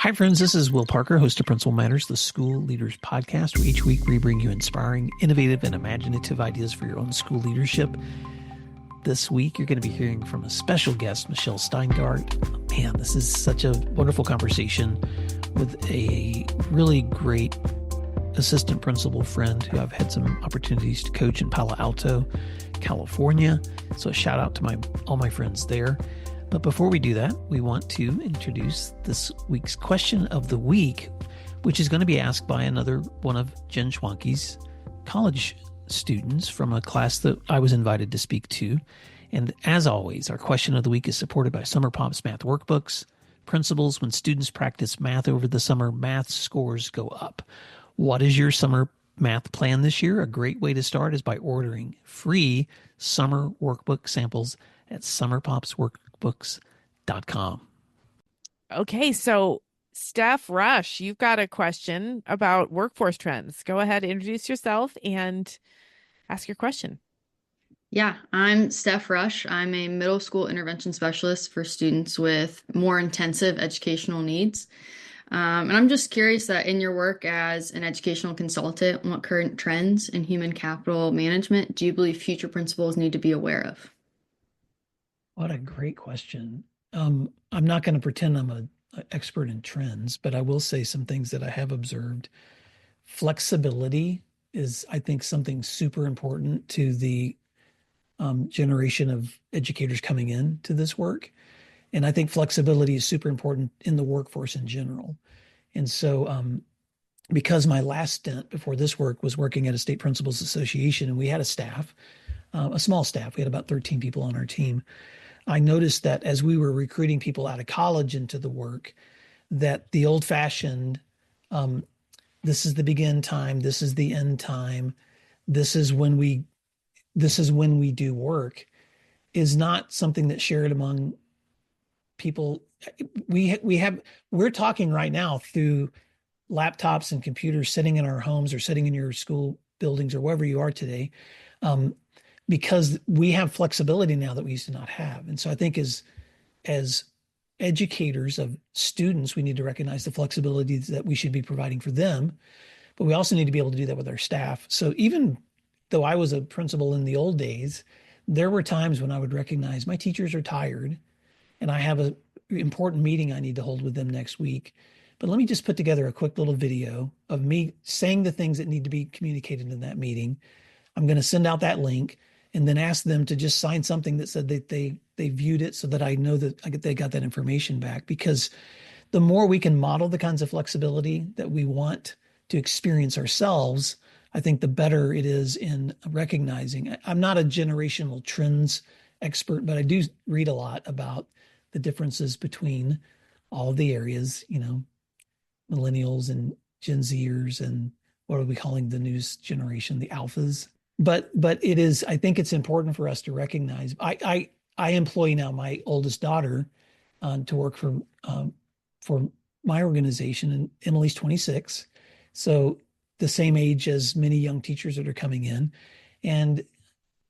Hi, friends. This is Will Parker, host of Principal Matters, the School Leaders Podcast, where each week we bring you inspiring, innovative, and imaginative ideas for your own school leadership. This week, you're going to be hearing from a special guest, Michelle Steingart. Man, this is such a wonderful conversation with a really great assistant principal friend who I've had some opportunities to coach in Palo Alto, California. So a shout out to all my friends there. But before we do that, we want to introduce this week's question of the week, which is going to be asked by another one of Jen Schwanke's college students from a class that I was invited to speak to. And as always, our question of the week is supported by Summer Pop's math workbooks. Principles: when students practice math over the summer, math scores go up. What is your summer math plan this year? A great way to start is by ordering free summer workbook samples at summerpopsworkbooks.com. Okay, so Steph Rush, you've got a question about workforce trends. Go ahead, introduce yourself and ask your question. Yeah, I'm Steph Rush. I'm a middle school intervention specialist for students with more intensive educational needs. And I'm just curious that in your work as an educational consultant, what current trends in human capital management do you believe future principals need to be aware of? What a great question. I'm not going to pretend I'm an expert in trends, but I will say some things that I have observed. Flexibility is, I think, something super important to the generation of educators coming into this work. And I think flexibility is super important in the workforce in general. And so, because my last stint before this work was working at a state principals association, and we had a staff, a small staff, we had about 13 people on our team. I noticed that as we were recruiting people out of college into the work, that the old fashioned, this is the begin time, this is the end time, this is when we do work, is not something that's shared among people. We're talking right now through laptops and computers sitting in our homes or sitting in your school buildings or wherever you are today, because we have flexibility now that we used to not have. And so I think as educators of students, we need to recognize the flexibility that we should be providing for them, but we also need to be able to do that with our staff. So even though I was a principal in the old days, there were times when I would recognize my teachers are tired and I have an important meeting I need to hold with them next week. But let me just put together a quick little video of me saying the things that need to be communicated in that meeting. I'm going to send out that link and then ask them to just sign something that said that they viewed it, so that I know that they got that information back. Because the more we can model the kinds of flexibility that we want to experience ourselves, I think the better it is in recognizing. I'm not a generational trends expert, but I do read a lot about the differences between all of the areas, millennials and Gen Zers, and what are we calling the news generation, the alphas. But it is, I think it's important for us to recognize. I employ now my oldest daughter to work for my organization, and Emily's 26, so the same age as many young teachers that are coming in. And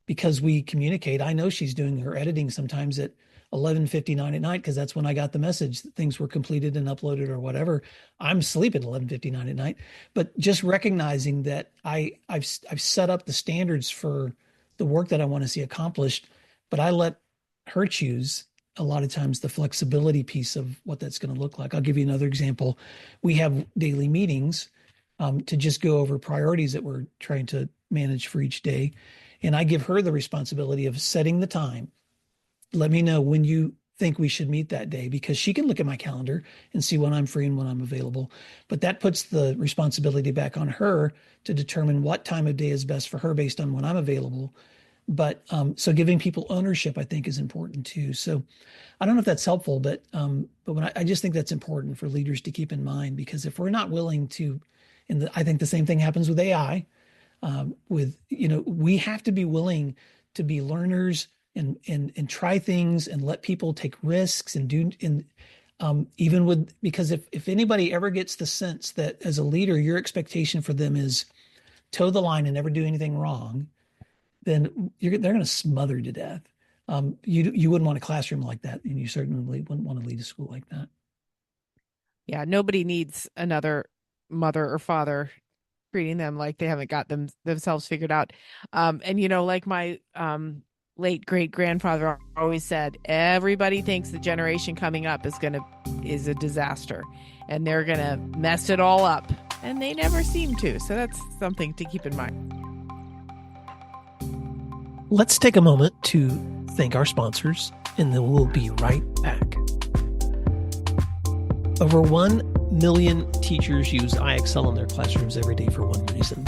because we communicate, I know she's doing her editing sometimes at 11:59 at night, because that's when I got the message that things were completed and uploaded or whatever. I'm asleep at 11:59 at night. But just recognizing that I've set up the standards for the work that I want to see accomplished, but I let her choose a lot of times the flexibility piece of what that's going to look like. I'll give you another example. We have daily meetings to just go over priorities that we're trying to manage for each day. And I give her the responsibility of setting the time. Let me know when you think we should meet that day, because she can look at my calendar and see when I'm free and when I'm available. But that puts the responsibility back on her to determine what time of day is best for her based on when I'm available. But so giving people ownership, I think, is important too. So I don't know if that's helpful, but when I just think that's important for leaders to keep in mind, because if we're not willing to, I think the same thing happens with AI. We have to be willing to be learners and try things and let people take risks and do, even with, because if anybody ever gets the sense that as a leader, your expectation for them is toe the line and never do anything wrong, then they're going to smother to death. You wouldn't want a classroom like that, and you certainly wouldn't want to lead a school like that. Yeah, nobody needs another mother or father treating them like they haven't got themselves figured out. And like my late great grandfather always said, everybody thinks the generation coming up is a disaster, and they're gonna mess it all up, and they never seem to. So that's something to keep in mind. Let's take a moment to thank our sponsors, and then we'll be right back. Over 1 million teachers use IXL in their classrooms every day for one reason.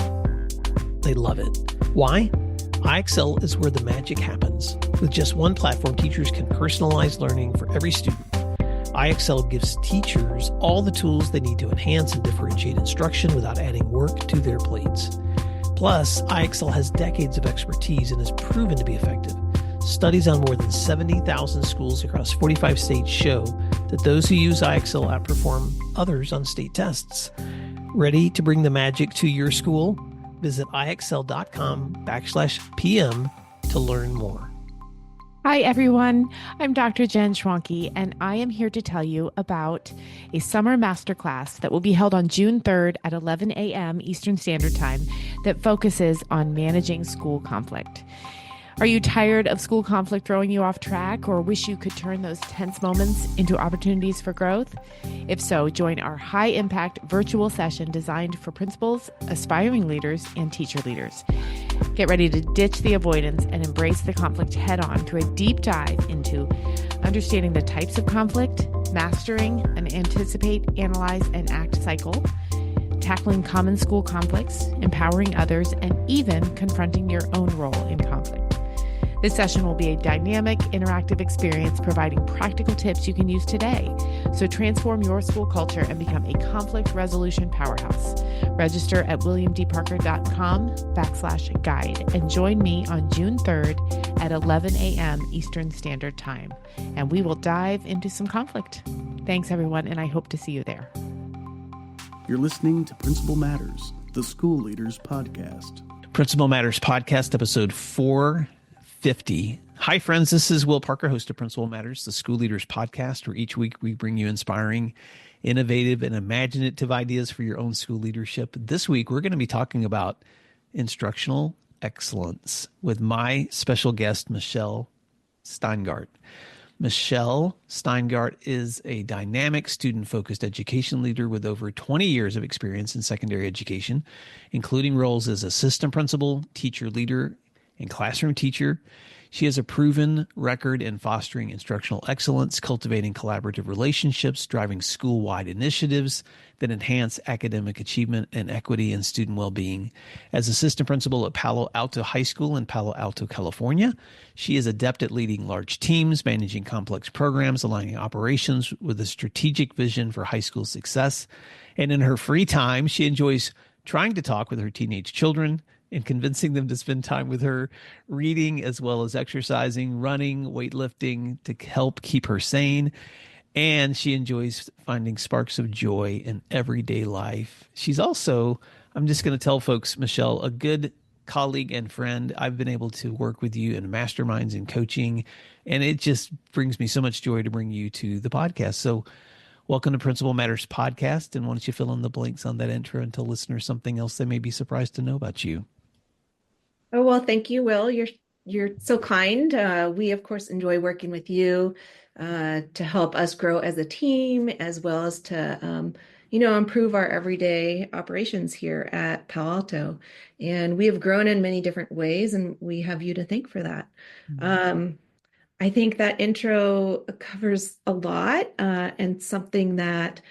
They love it. Why? IXL is where the magic happens. With just one platform, teachers can personalize learning for every student. IXL gives teachers all the tools they need to enhance and differentiate instruction without adding work to their plates. Plus, IXL has decades of expertise and is proven to be effective. Studies on more than 70,000 schools across 45 states show that those who use IXL outperform others on state tests. Ready to bring the magic to your school? Visit IXL.com/PM to learn more. Hi, everyone. I'm Dr. Jen Schwanke, and I am here to tell you about a summer masterclass that will be held on June 3rd at 11 a.m. Eastern Standard Time that focuses on managing school conflict. Are you tired of school conflict throwing you off track, or wish you could turn those tense moments into opportunities for growth? If so, join our high-impact virtual session designed for principals, aspiring leaders, and teacher leaders. Get ready to ditch the avoidance and embrace the conflict head-on through a deep dive into understanding the types of conflict, mastering an anticipate, analyze, and act cycle, tackling common school conflicts, empowering others, and even confronting your own role in conflict. This session will be a dynamic, interactive experience providing practical tips you can use today. So transform your school culture and become a conflict resolution powerhouse. Register at williamdparker.com/guide and join me on June 3rd at 11 a.m. Eastern Standard Time. And we will dive into some conflict. Thanks, everyone, and I hope to see you there. You're listening to Principal Matters, the School Leaders Podcast. Principal Matters Podcast, episode 450. Hi, friends. This is Will Parker, host of Principal Matters, the School Leaders Podcast, where each week we bring you inspiring, innovative, and imaginative ideas for your own school leadership. This week, we're going to be talking about instructional excellence with my special guest, Michelle Steingart. Michelle Steingart is a dynamic student-focused education leader with over 20 years of experience in secondary education, including roles as assistant principal, teacher leader, and classroom teacher. She has a proven record in fostering instructional excellence, cultivating collaborative relationships, driving school-wide initiatives that enhance academic achievement and equity and student well-being. As assistant principal at Palo Alto High School in Palo Alto, California, she is adept at leading large teams, managing complex programs, aligning operations with a strategic vision for high school success. And in her free time, she enjoys trying to talk with her teenage children and convincing them to spend time with her, reading as well as exercising, running, weightlifting to help keep her sane. And she enjoys finding sparks of joy in everyday life. She's also, I'm just going to tell folks, Michelle, a good colleague and friend. I've been able to work with you in masterminds and coaching, and it just brings me so much joy to bring you to the podcast. So welcome to Principal Matters Podcast. And why don't you fill in the blanks on that intro and tell listeners something else they may be surprised to know about you? Oh, well, thank you, Will. You're so kind. We, of course, enjoy working with you to help us grow as a team, as well as to, improve our everyday operations here at Palo Alto. And we have grown in many different ways, and we have you to thank for that. Mm-hmm. I think that intro covers a lot and something that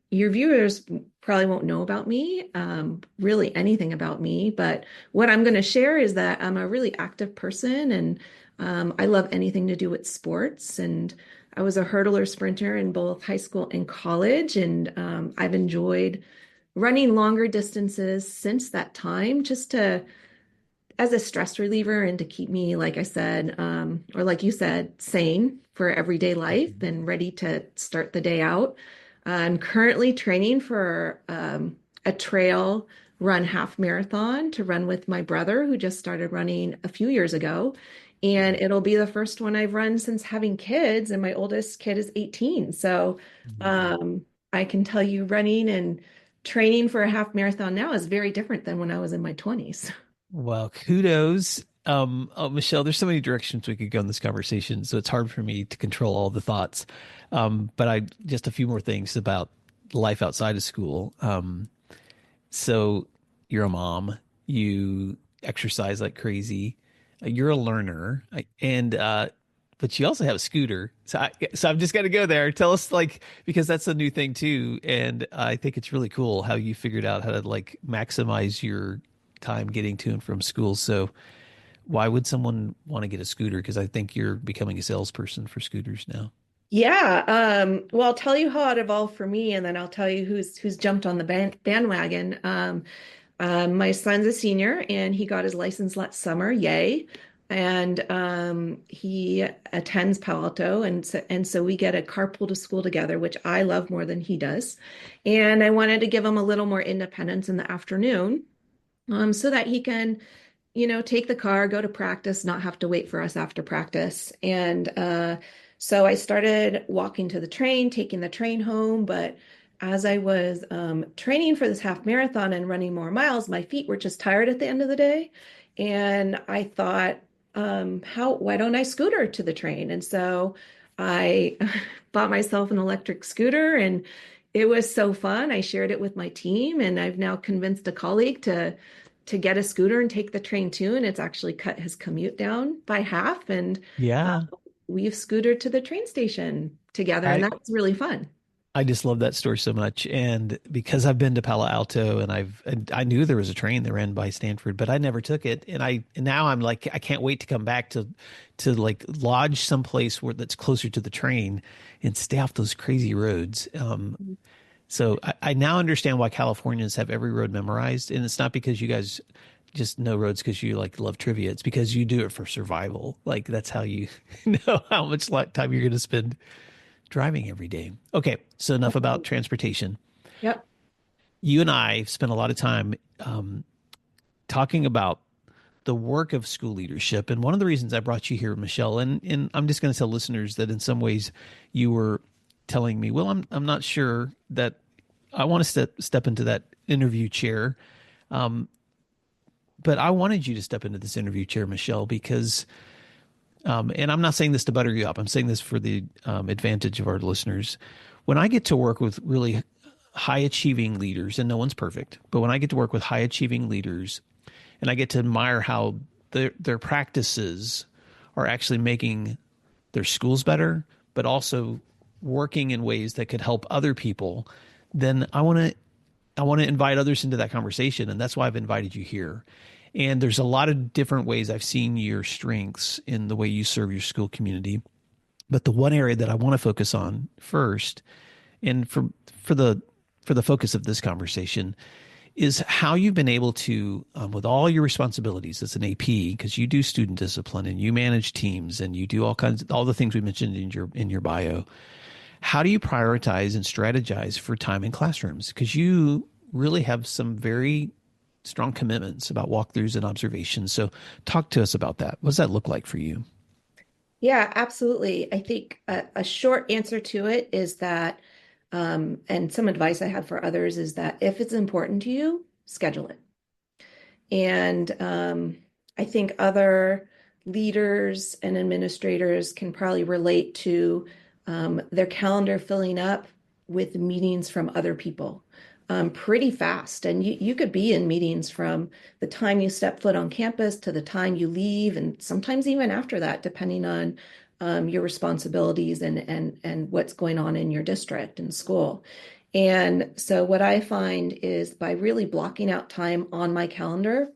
your viewers probably won't know about me, really anything about me. But what I'm going to share is that I'm a really active person, and I love anything to do with sports. And I was a hurdler sprinter in both high school and college, and I've enjoyed running longer distances since that time, just as a stress reliever and to keep me, like I said, or like you said, sane for everyday life and ready to start the day out. I'm currently training for a trail run half marathon to run with my brother, who just started running a few years ago. And it'll be the first one I've run since having kids, and my oldest kid is 18. So I can tell you running and training for a half marathon now is very different than when I was in my 20s. Well, kudos. Oh, Michelle, there's so many directions we could go in this conversation, so it's hard for me to control all the thoughts. But I just a few more things about life outside of school. So you're a mom, you exercise like crazy, you're a learner, and but you also have a scooter. So I'm just gonna go there. Tell us like because that's a new thing too, and I think it's really cool how you figured out how to like maximize your time getting to and from school. So why would someone want to get a scooter? Because I think you're becoming a salesperson for scooters now. Yeah, well, I'll tell you how it evolved for me, and then I'll tell you who's jumped on the bandwagon. My son's a senior, and he got his license last summer. Yay! And he attends Palo Alto, and so we get a carpool to school together, which I love more than he does. And I wanted to give him a little more independence in the afternoon, so that he can take the car, go to practice, not have to wait for us after practice. And so I started walking to the train, taking the train home. But as I was training for this half marathon and running more miles, my feet were just tired at the end of the day. And I thought, why don't I scooter to the train? And so I bought myself an electric scooter, and it was so fun. I shared it with my team, and I've now convinced a colleague to get a scooter and take the train too. And it's actually cut his commute down by half. And Yeah. we've scootered to the train station together, and I that's really fun. I just love that story so much. And because I've been to Palo Alto and I knew there was a train that ran by Stanford, but I never took it. And now I'm like, I can't wait to come back to like lodge someplace where that's closer to the train and stay off those crazy roads. So I now understand why Californians have every road memorized. And it's not because you guys just know roads because you like love trivia. It's because you do it for survival. Like that's how you know how much time you're going to spend driving every day. Okay, so enough about transportation. Yep. You and I spent a lot of time talking about the work of school leadership. And one of the reasons I brought you here, Michelle, and I'm just going to tell listeners that in some ways you were telling me, well, I'm not sure that I want to step into that interview chair. But I wanted you to step into this interview chair, Michelle, because and I'm not saying this to butter you up. I'm saying this for the advantage of our listeners. When I get to work with really high achieving leaders, and no one's perfect, but when I get to work with high achieving leaders and I get to admire how their practices are actually making their schools better, but also working in ways that could help other people, then I want to invite others into that conversation. And that's why I've invited you here. And there's a lot of different ways I've seen your strengths in the way you serve your school community. But the one area that I want to focus on first, and for the focus of this conversation, is how you've been able to, with all your responsibilities as an AP, because you do student discipline and you manage teams and you do all the things we mentioned in your bio. How do you prioritize and strategize for time in classrooms? Because you really have some very strong commitments about walkthroughs and observations. So talk to us about that. What does that look like for you? Yeah, absolutely. I think a short answer to it is that, and some advice I have for others is that if it's important to you, schedule it. And I think other leaders and administrators can probably relate to their calendar filling up with meetings from other people pretty fast. And you could be in meetings from the time you step foot on campus to the time you leave, and sometimes even after that, depending on your responsibilities and what's going on in your district and school. And so what I find is by really blocking out time on my calendar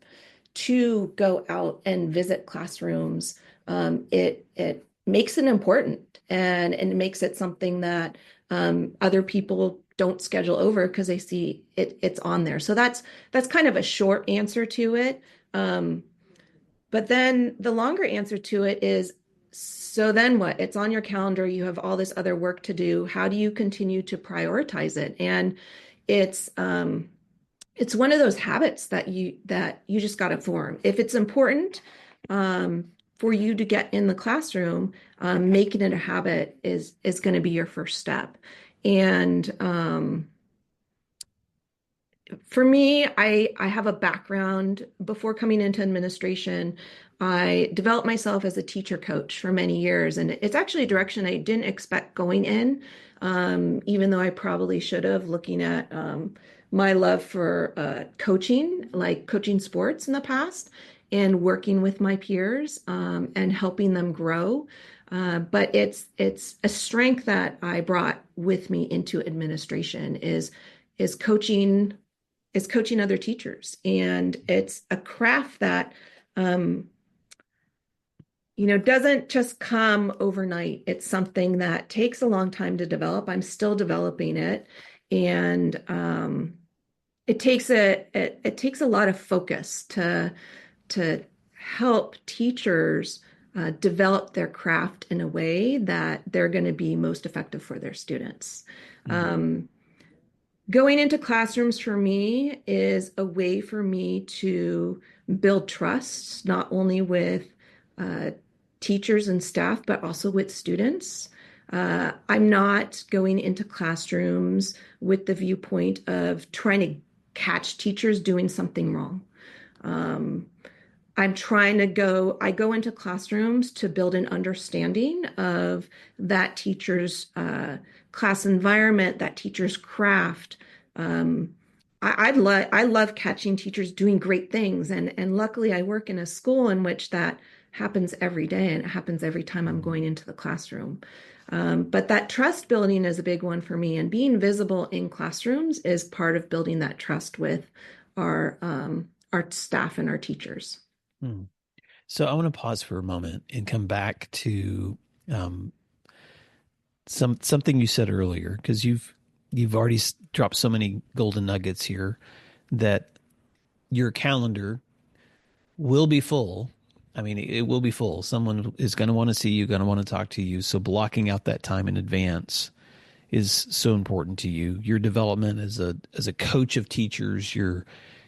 to go out and visit classrooms, it makes it important, and it makes it something that other people don't schedule over because they see it's on there. So that's kind of a short answer to it. But then the longer answer to it is, so then what? It's on your calendar. You have all this other work to do. How do you continue to prioritize it? And it's one of those habits that you just got to form. If it's important for you to get in the classroom, making it a habit is going to be your first step. And for me, I have a background before coming into administration. I developed myself as a teacher coach for many years, and it's actually a direction I didn't expect going in, even though I probably should have, looking at my love for coaching, like coaching sports in the past, and working with my peers and helping them grow. But it's a strength that I brought with me into administration is coaching other teachers. And it's a craft that, doesn't just come overnight. It's something that takes a long time to develop. I'm still developing it. And it takes a lot of focus to help teachers develop their craft in a way that they're going to be most effective for their students. Mm-hmm. Going into classrooms for me is a way for me to build trust, not only with teachers and staff, but also with students. I'm not going into classrooms with the viewpoint of trying to catch teachers doing something wrong. I go into classrooms to build an understanding of that teacher's class environment, that teacher's craft. I love catching teachers doing great things. And luckily I work in a school in which that happens every day, and it happens every time I'm going into the classroom. But that trust building is a big one for me, and being visible in classrooms is part of building that trust with our staff and our teachers. Hmm. So I want to pause for a moment and come back to something you said earlier, because you've already dropped so many golden nuggets here that your calendar will be full. I mean, it will be full. Someone is going to want to see you, going to want to talk to you. So blocking out that time in advance is so important to you. Your development as a coach of teachers, your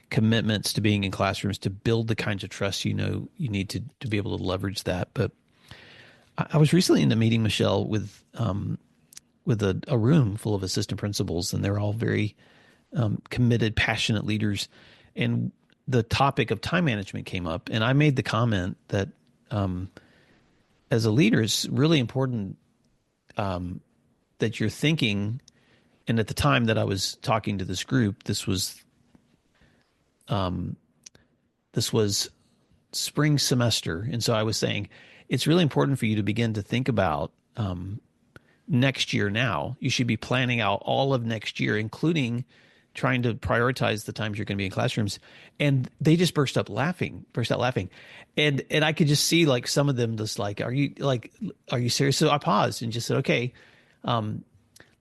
commitments to being in classrooms to build the kinds of trust you need to be able to leverage that. But I was recently in a meeting, Michelle, with a room full of assistant principals, and they're all very committed, passionate leaders. And the topic of time management came up, and I made the comment that as a leader, it's really important that you're thinking. And at the time that I was talking to this group, this was spring semester. And so I was saying, it's really important for you to begin to think about next year now. You should be planning out all of next year, including trying to prioritize the times you're going to be in classrooms. And they just burst out laughing. And I could just see like some of them just like, are you serious? So I paused and just said, okay,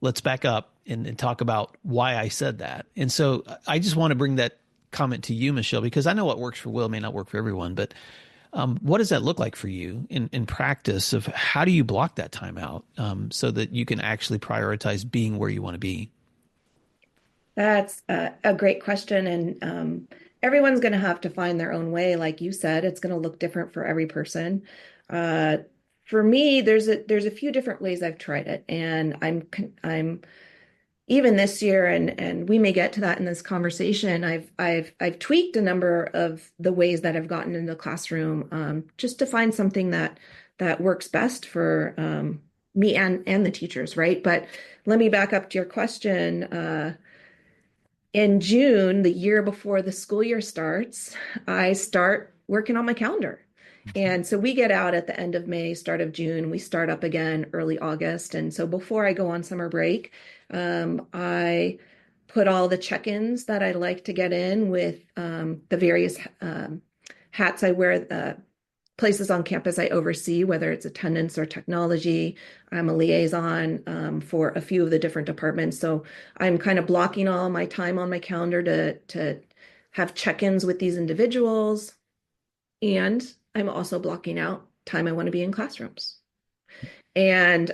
let's back up and talk about why I said that. And so I just want to bring that comment to you, Michelle, because I know what works for Will may not work for everyone, but what does that look like for you in practice of how do you block that time out so that you can actually prioritize being where you want to be? That's a great question. And everyone's going to have to find their own way. Like you said, it's going to look different for every person. For me, there's a few different ways I've tried it, and I'm even this year, and we may get to that in this conversation. I've tweaked a number of the ways that I've gotten into the classroom just to find something that works best for me and the teachers, right? But let me back up to your question. In June, the year before the school year starts, I start working on my calendar. And so we get out at the end of May, start of June. We start up again early August. And so before I go on summer break, I put all the check-ins that I like to get in with the various hats I wear, places on campus I oversee, whether it's attendance or technology. I'm a liaison for a few of the different departments. So I'm kind of blocking all my time on my calendar to have check-ins with these individuals. And I'm also blocking out time I want to be in classrooms. And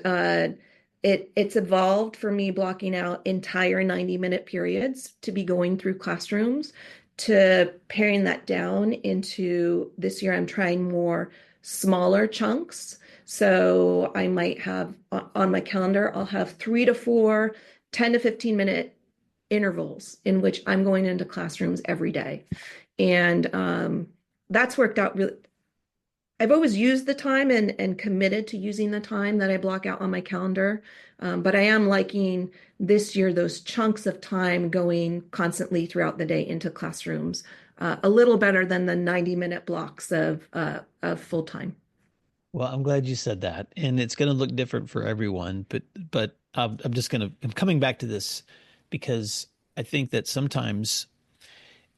it's evolved for me blocking out entire 90-minute periods to be going through classrooms, to paring that down into this year. I'm trying more smaller chunks So I might have on my calendar, I'll have 3 to 4 10 to 15 minute intervals in which I'm going into classrooms every day. And that's worked out really. I've always used the time and committed to using the time that I block out on my calendar. But I am liking this year those chunks of time going constantly throughout the day into classrooms, a little better than the 90-minute blocks of full time. Well, I'm glad you said that, and it's going to look different for everyone. But I'm just going to I'm coming back to this because I think that sometimes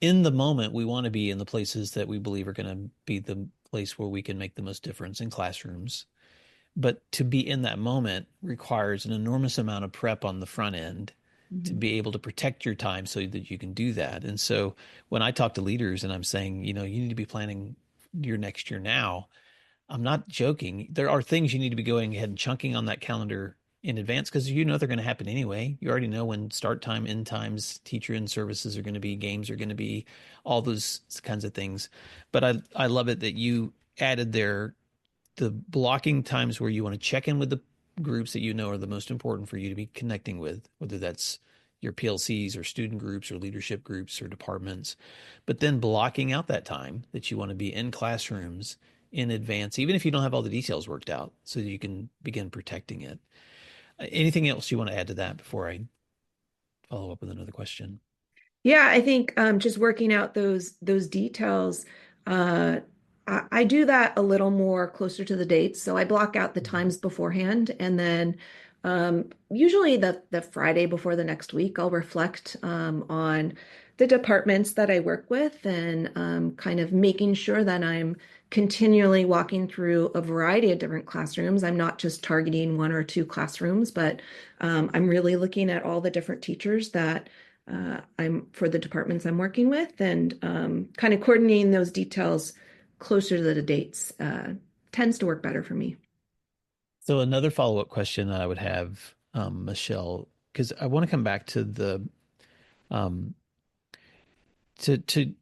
in the moment we want to be in the places that we believe are going to be the place where we can make the most difference in classrooms. But to be in that moment requires an enormous amount of prep on the front end to Mhm. be able to protect your time so that you can do that. And so when I talk to leaders and I'm saying, you know, you need to be planning your next year now, I'm not joking. There are things you need to be going ahead and chunking on that calendar in advance because you know they're going to happen anyway. You already know when start time, end times, teacher and services are going to be, games are going to be, all those kinds of things. But I love it that you added there the blocking times where you want to check in with the groups that you know are the most important for you to be connecting with, whether that's your PLCs or student groups or leadership groups or departments, but then blocking out that time that you want to be in classrooms in advance, even if you don't have all the details worked out, so that you can begin protecting it. Anything else you want to add to that before I follow up with another question? Yeah, I think just working out those details. Uh, I do that a little more closer to the dates. So I block out the Mhm. times beforehand, and then usually the Friday before the next week, I'll reflect on the departments that I work with and kind of making sure that I'm continually walking through a variety of different classrooms. I'm not just targeting one or two classrooms, but I'm really looking at all the different teachers that I'm for the departments I'm working with, and kind of coordinating those details closer to the dates tends to work better for me. So another follow-up question that I would have, Michelle, because I want to come back to the um, to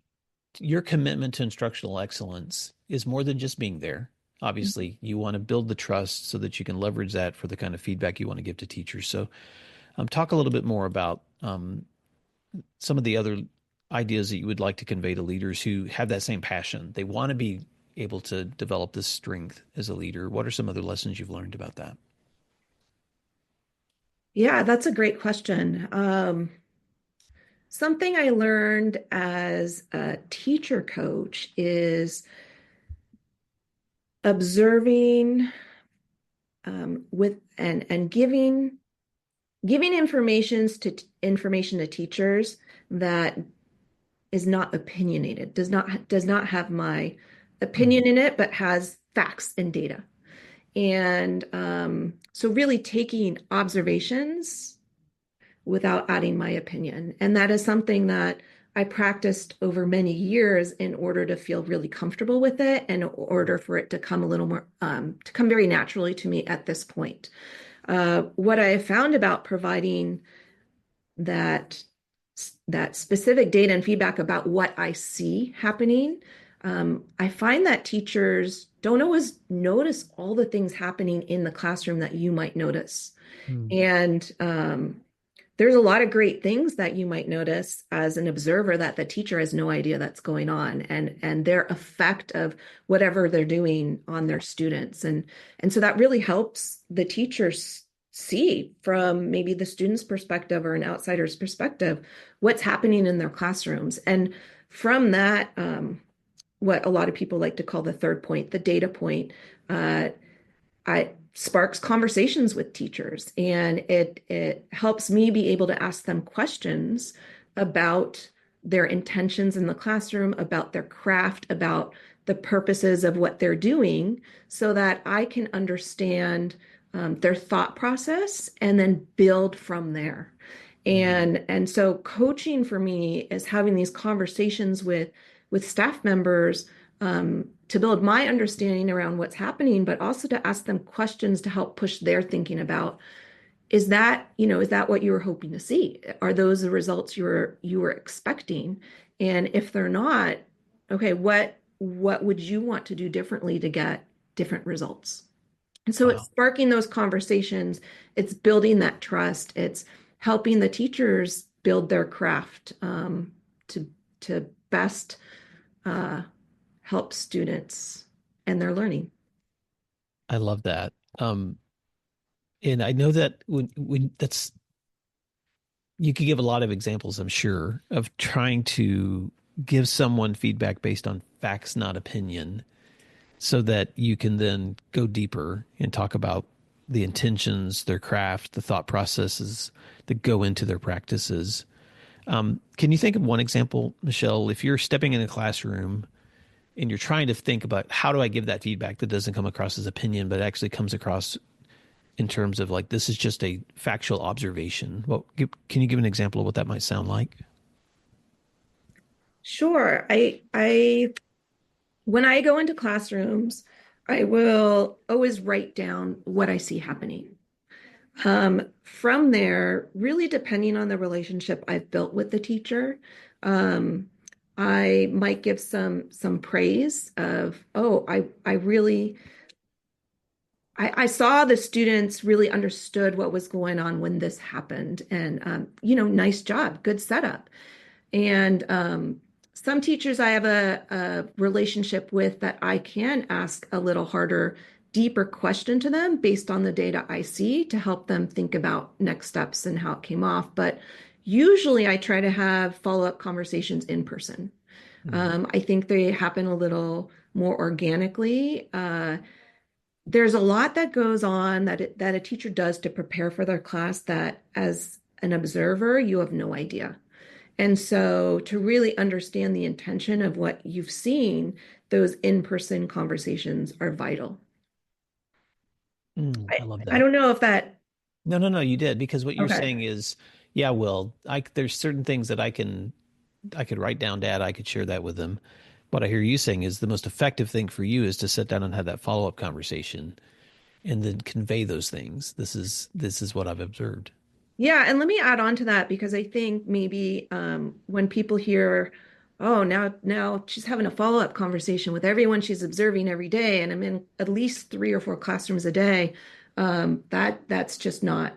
your commitment to instructional excellence is more than just being there. Obviously, you want to build the trust so that you can leverage that for the kind of feedback you want to give to teachers. So, talk a little bit more about some of the other ideas that you would like to convey to leaders who have that same passion. They want to be able to develop this strength as a leader. What are some other lessons you've learned about that? Yeah, that's a great question. Something I learned as a teacher coach is observing with and giving information to teachers that is not opinionated, does not have my Mm, opinion in it, but has facts and data. And so really taking observations without adding my opinion. And that is something that I practiced over many years in order to feel really comfortable with it and in order for it to come a little more, to come very naturally to me at this point. What I have found about providing that that specific data and feedback about what I see happening, I find that teachers don't always notice all the things happening in the classroom that you might notice. mm, And there's a lot of great things that you might notice as an observer that the teacher has no idea that's going on, and their effect of whatever they're doing on their students. And so that really helps the teachers see from maybe the student's perspective or an outsider's perspective what's happening in their classrooms. And from that, what a lot of people like to call the third point, the data point, uh, I sparks conversations with teachers, and it helps me be able to ask them questions about their intentions in the classroom, about their craft, about the purposes of what they're doing, so that I can understand their thought process and then build from there. mm. And so coaching for me is having these conversations with staff members, to build my understanding around what's happening, but also to ask them questions to help push their thinking about, is that what you were hoping to see? Are those the results you were expecting? And if they're not, okay, what would you want to do differently to get different results? And so it's Wow. sparking those conversations, it's building that trust, it's helping the teachers build their craft to best uh, help students and their learning. I love that. And I know that when that's you could give a lot of examples, I'm sure, of trying to give someone feedback based on facts, not opinion, so that you can then go deeper and talk about the intentions, their craft, the thought processes that go into their practices. Can you think of one example, Michelle? If you're stepping in a classroom and you're trying to think about how do I give that feedback that doesn't come across as opinion, but actually comes across in terms of like, this is just a factual observation. Well, can you give an example of what that might sound like? Sure. When I go into classrooms, I will always write down what I see happening. From there, really depending on the relationship I've built with the teacher, um, I might give some praise of, oh, I really I saw the students really understood what was going on when this happened, and nice job, good setup. And some teachers I have a relationship with that I can ask a little harder, deeper question to them based on the data I see to help them think about next steps and how it came off. But usually I try to have follow-up conversations in person. Mm. I think they happen a little more organically. There's a lot that goes on that a teacher does to prepare for their class that as an observer, you have no idea. And so to really understand the intention of what you've seen, those in-person conversations are vital. I love I that. don't know if that, No, no, no, you did because what you're okay. saying is, yeah, well, there's certain things that I could write down, Dad. I could share that with them. What I hear you saying is the most effective thing for you is to sit down and have that follow up conversation and then convey those things. This is what I've observed. Yeah, and let me add on to that because I think maybe when people hear, oh, now she's having a follow-up conversation with everyone she's observing every day, and I'm in at least 3 or 4 classrooms a day, that's just not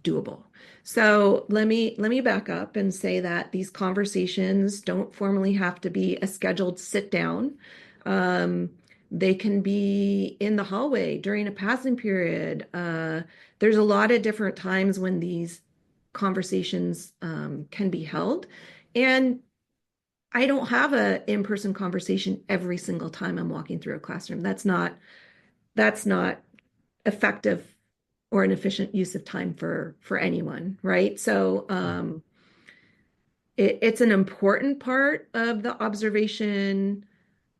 doable. So let me back up and say that these conversations don't formally have to be a scheduled sit down. Um, they can be in the hallway during a passing period. There's a lot of different times when these conversations can be held. And I don't have a in-person conversation every single time I'm walking through a classroom. That's not effective or an efficient use of time for anyone, right? So it's an important part of the observation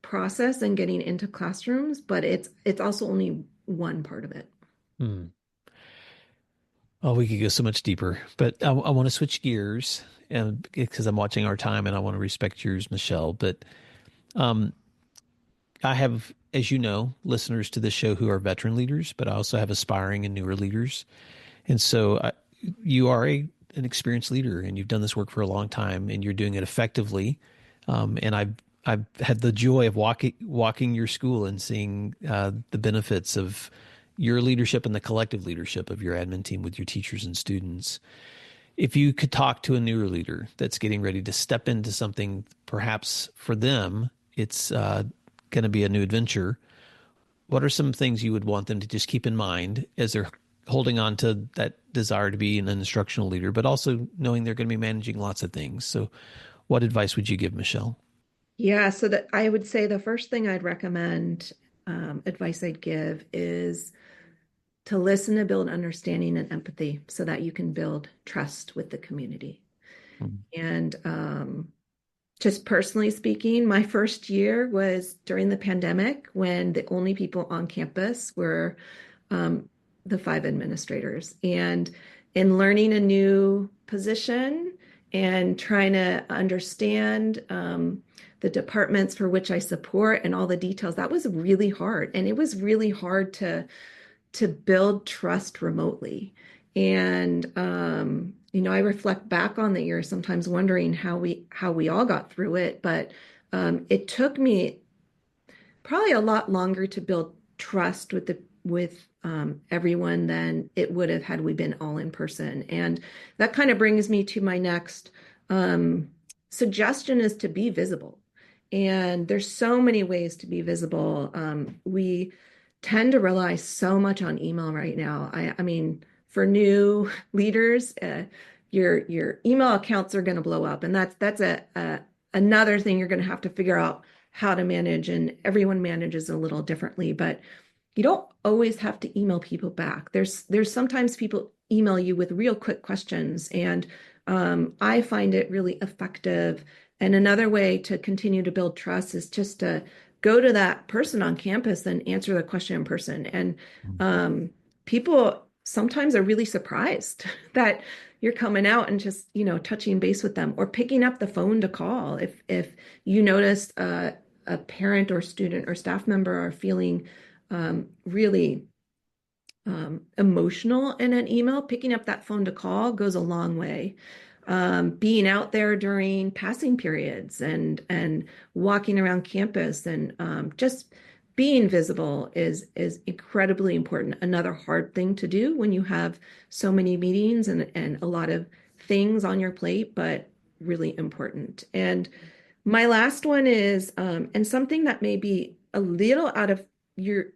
process and getting into classrooms, but it's also only one part of it. Hmm. Oh, we could go so much deeper, but I want to switch gears and because I'm watching our time and I want to respect yours, Michelle. But um, I have, as you know, listeners to this show who are veteran leaders, but I also have aspiring and newer leaders. And so you are an experienced leader and you've done this work for a long time and you're doing it effectively. And I've had the joy of walking your school and seeing the benefits of your leadership and the collective leadership of your admin team with your teachers and students. If you could talk to a newer leader that's getting ready to step into something, perhaps for them, it's going to be a new adventure. What are some things you would want them to just keep in mind as they're holding on to that desire to be an instructional leader, but also knowing they're going to be managing lots of things? So, what advice would you give, Michelle? Yeah, so that I would say the first thing I'd recommend, advice I'd give is to listen to build understanding and empathy so that you can build trust with the community. Mm. And just personally speaking, my first year was during the pandemic when the only people on campus were um, the 5 administrators. And in learning a new position and trying to understand the departments for which I support and all the details, that was really hard. And it was really hard to build trust remotely. And I reflect back on the year, sometimes wondering how we all got through it. But it took me probably a lot longer to build trust with the with everyone than it would have had we been all in person. And that kind of brings me to my next um, suggestion is to be visible. And there's so many ways to be visible. We tend to rely so much on email right now. I mean, for new leaders, your email accounts are going to blow up, and that's another thing you're going to have to figure out how to manage. And everyone manages a little differently, but you don't always have to email people back. There's sometimes people email you with real quick questions, and I find it really effective. And another way to continue to build trust is just to go to that person on campus and answer the question in person. And people sometimes are really surprised that you're coming out and just, touching base with them or picking up the phone to call. If you notice a parent or student or staff member are feeling really emotional in an email, picking up that phone to call goes a long way. Being out there during passing periods and walking around campus and just being visible is incredibly important. Another hard thing to do when you have so many meetings and a lot of things on your plate, but really important. And my last one is, and something that may be a little out of your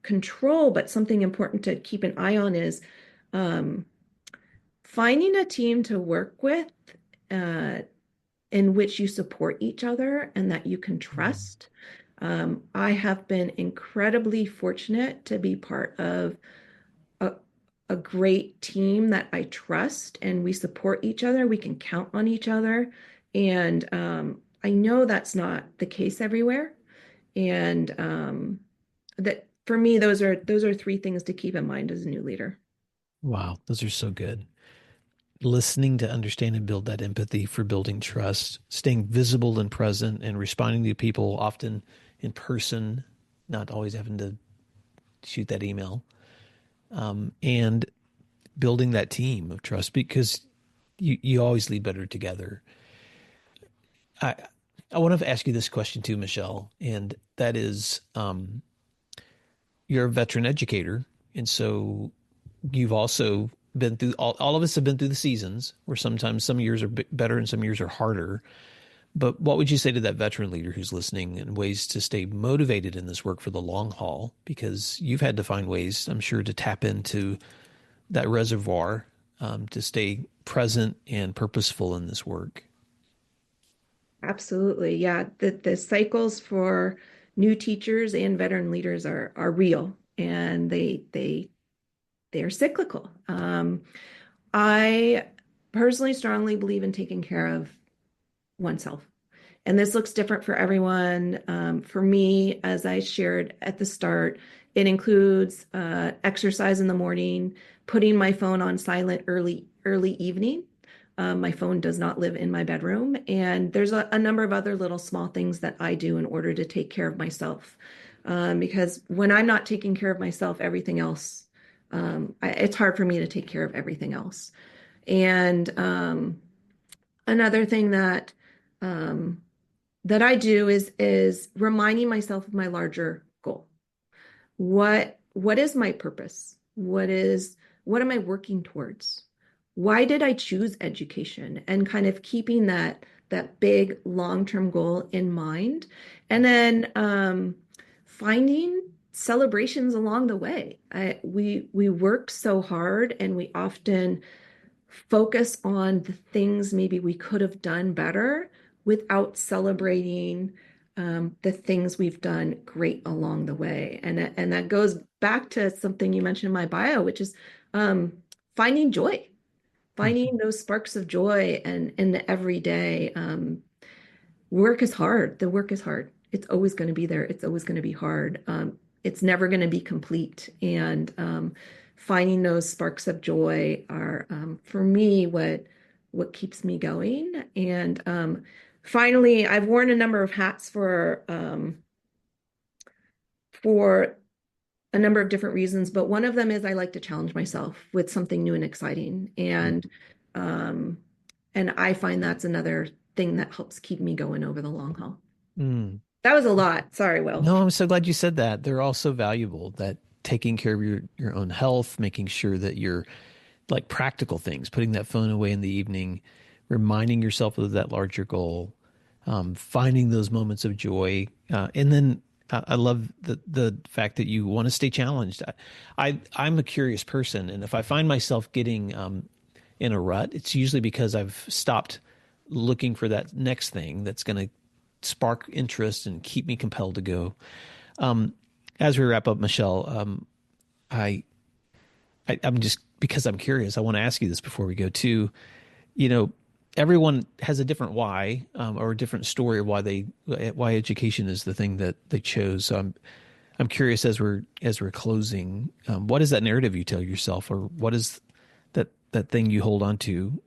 control, but something important to keep an eye on is um, finding a team to work with uh, in which you support each other and that you can trust. I have been incredibly fortunate to be part of a, a great team that I trust, and we support each other. We can count on each other. And I know that's not the case everywhere. And that for me, those are three things to keep in mind as a new leader. Wow, those are so good. Listening to understand and build that empathy for building trust, staying visible and present, and responding to people often in person, not always having to shoot that email, and building that team of trust because you always lead better together. I I want to ask you this question too, Michelle, and that is, you're a veteran educator, and so you've also been through all of us have been through the seasons where sometimes some years are better and some years are harder. But what would you say to that veteran leader who's listening and ways to stay motivated in this work for the long haul? Because you've had to find ways, I'm sure, to tap into that reservoir to stay present and purposeful in this work. Absolutely. Yeah. The cycles for new teachers and veteran leaders are real, and they are cyclical. I personally strongly believe in taking care of oneself. And this looks different for everyone. For me, as I shared at the start, it includes exercise in the morning, putting my phone on silent early evening. My phone does not live in my bedroom. And there's a number of other little small things that I do in order to take care of myself. Because when I'm not taking care of myself, everything else, it's hard for me to take care of everything else. And another thing um, that I do is reminding myself of my larger goal. What is my purpose? What am I working towards? Why did I choose education? And kind of keeping that big long-term goal in mind, and then finding celebrations along the way. We work so hard, and we often focus on the things maybe we could have done better without celebrating the things we've done great along the way. And that goes back to something you mentioned in my bio, which is finding joy, finding those sparks of joy and in the everyday. Work is hard. The work is hard. It's always going to be there. It's always going to be hard. It's never going to be complete. And finding those sparks of joy are, for me, what keeps me going. And finally, I've worn a number of hats for a number of different reasons, but one of them is I like to challenge myself with something new and exciting. Um, and I find that's another thing that helps keep me going over the long haul. Mm. That was a lot. Sorry, Will. No, I'm so glad you said that. They're all so valuable that taking care of your own health, making sure that you're like practical things, putting that phone away in the evening, reminding yourself of that larger goal, finding those moments of joy. And then I love the fact that you want to stay challenged. I'm a curious person. And if I find myself getting in a rut, it's usually because I've stopped looking for that next thing that's going to spark interest and keep me compelled to go. As we wrap up, Michelle, I'm just, because I'm curious, I want to ask you this before we go too. Everyone has a different why, or a different story of why education is the thing that they chose. So I'm curious, as we're closing, what is that narrative you tell yourself, or what is that thing you hold on to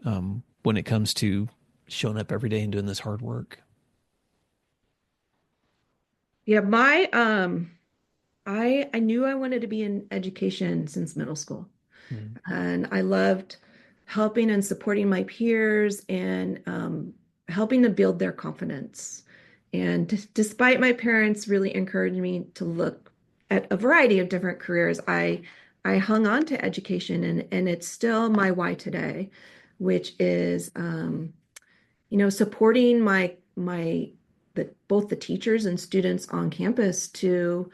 when it comes to showing up every day and doing this hard work? Yeah, I knew I wanted to be in education since middle school. And I loved helping and supporting my peers and helping to build their confidence. And despite my parents really encouraging me to look at a variety of different careers, I hung on to education, and it's still my why today, which is supporting both the teachers and students on campus to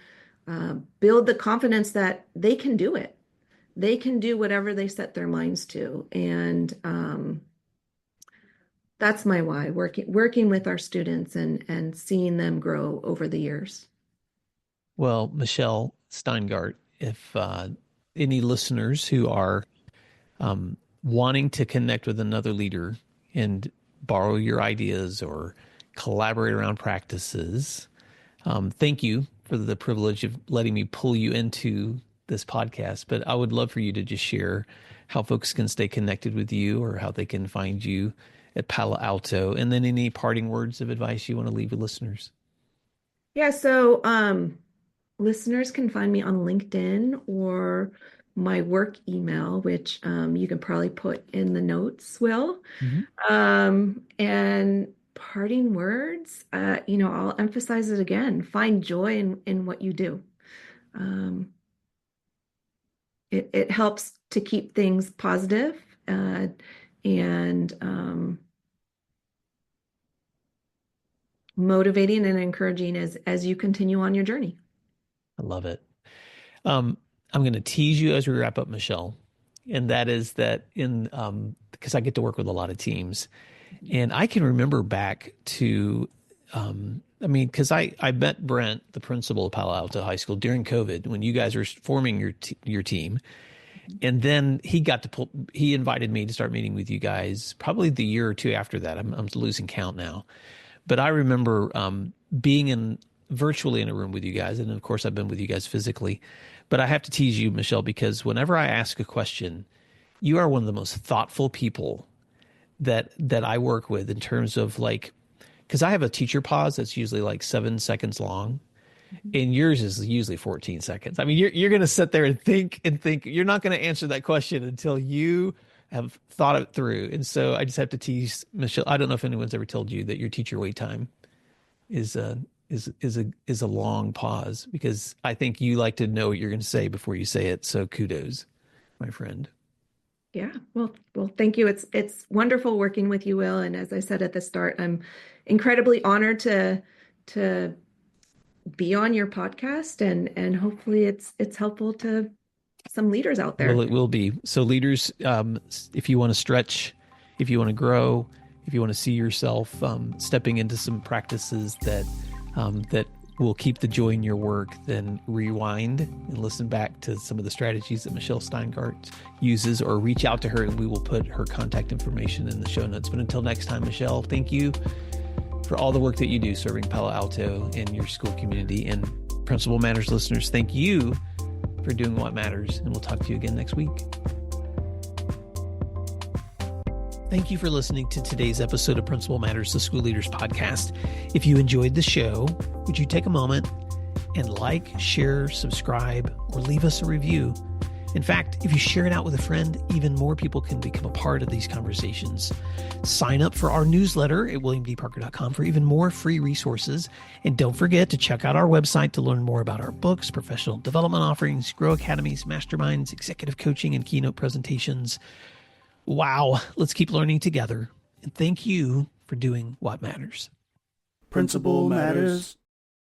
build the confidence that they can do it. They can do whatever they set their minds to. And that's my why, working with our students and seeing them grow over the years. Well, Michelle Steingart, if any listeners who are wanting to connect with another leader and borrow your ideas or collaborate around practices, thank you for the privilege of letting me pull you into this podcast. But I would love for you to just share how folks can stay connected with you, or how they can find you at Palo Alto, and then any parting words of advice you want to leave with listeners. Yeah, so listeners can find me on LinkedIn or my work email, which you can probably put in the notes, Will. And parting words, I'll emphasize it again. Find joy in what you do. It helps to keep things positive, and motivating and encouraging as you continue on your journey. I love it. I'm going to tease you as we wrap up, Michelle, and that is that because I get to work with a lot of teams, and I can remember back to, because I met Brent, the principal of Palo Alto High School, during COVID when you guys were forming your team. And then he invited me to start meeting with you guys probably the year or two after that. I'm losing count now. But I remember being virtually in a room with you guys. And of course, I've been with you guys physically. But I have to tease you, Michelle, because whenever I ask a question, you are one of the most thoughtful people that I work with, in terms of because I have a teacher pause that's usually like 7 seconds long, and yours is usually 14 seconds. I mean, you're going to sit there and think. You're not going to answer that question until you have thought it through. And so I just have to tease Michelle. I don't know if anyone's ever told you that your teacher wait time is a long pause, because I think you like to know what you're going to say before you say it. So kudos, my friend. Yeah. Well, thank you. It's wonderful working with you, Will. And as I said at the start, I'm incredibly honored to be on your podcast, and hopefully it's helpful to some leaders out there. Well, it will be. So leaders, if you want to stretch, if you want to grow, if you want to see yourself stepping into some practices that will keep the joy in your work, then rewind and listen back to some of the strategies that Michelle Steingart uses, or reach out to her, and we will put her contact information in the show notes. But until next time, Michelle, thank you for all the work that you do serving Palo Alto and your school community. And Principal Matters listeners, thank you for doing what matters. And we'll talk to you again next week. Thank you for listening to today's episode of Principal Matters, the School Leaders Podcast. If you enjoyed the show, would you take a moment and share, subscribe, or leave us a review? In fact, if you share it out with a friend, even more people can become a part of these conversations. Sign up for our newsletter at williamdparker.com for even more free resources. And don't forget to check out our website to learn more about our books, professional development offerings, Grow Academies, masterminds, executive coaching, and keynote presentations. Wow, let's keep learning together. And thank you for doing what matters. Principal Matters.